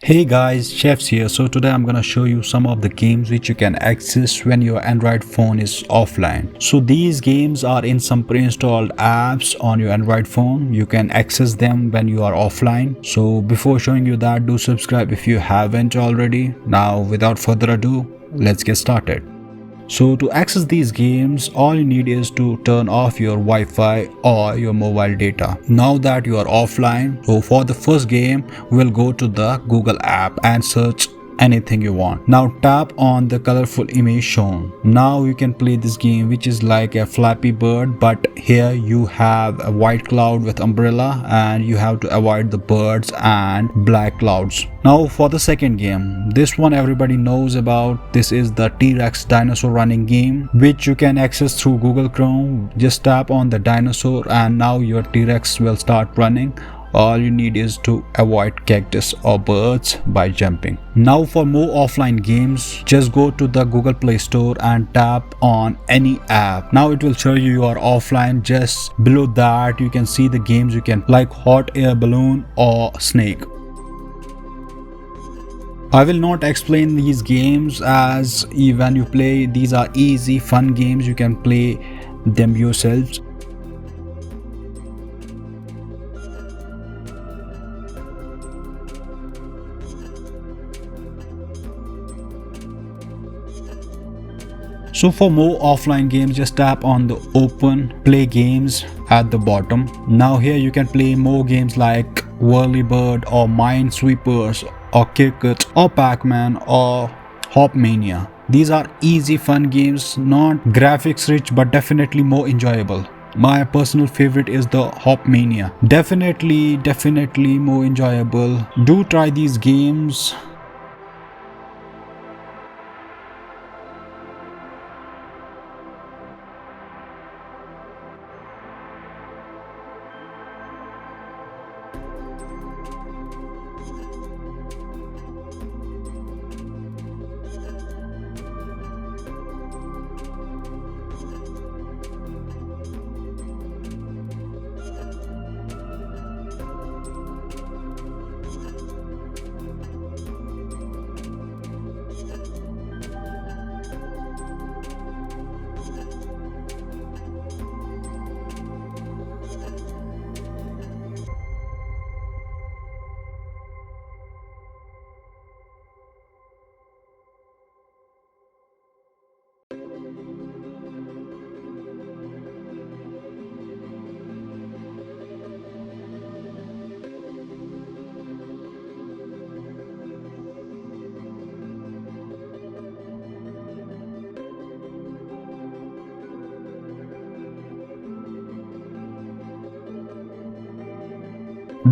Hey guys, shaFs here. So today I'm gonna show you some of the games which you can access when your Android phone is offline. So these games are in some pre-installed apps on your Android phone. You can access them when you are offline. So before showing you that, do subscribe if you haven't already. Now without further ado, let's get started. So to access these games, all you need is to turn off your Wi-Fi or your mobile data. Now that you are offline, so for the first game, we'll go to the Google app and search anything you want. Now tap on the colorful image shown. Now you can play this game, which is like a Flappy Bird, but here you have a white cloud with umbrella and you have to avoid the birds and black clouds. Now for the second game, this one everybody knows about. This is the T-Rex dinosaur running game, which you can access through Google Chrome. Just tap on the dinosaur and now your T-Rex will start running. All you need is to avoid cactus or birds by jumping. Now for more offline games, just go to the Google Play Store and tap on any app. Now it will show you are offline. Just below that you can see the games you can like hot air balloon or snake. I will not explain these games as when you play, these are easy fun games, you can play them yourselves. So for more offline games, just tap on the open play games at the bottom. Now here you can play more games like Whirlybird or Minesweepers or Cricket or Pac-Man or Mania. These are easy fun games, not graphics rich but definitely more enjoyable. My personal favorite is the Mania. Definitely more enjoyable. Do try these games.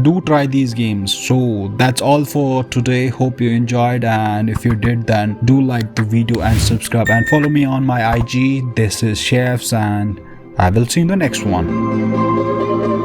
Do try these games. So that's all for today. Hope you enjoyed, and if you did, then do like the video and subscribe and follow me on my IG. This is shaFs and I will see you in the next one.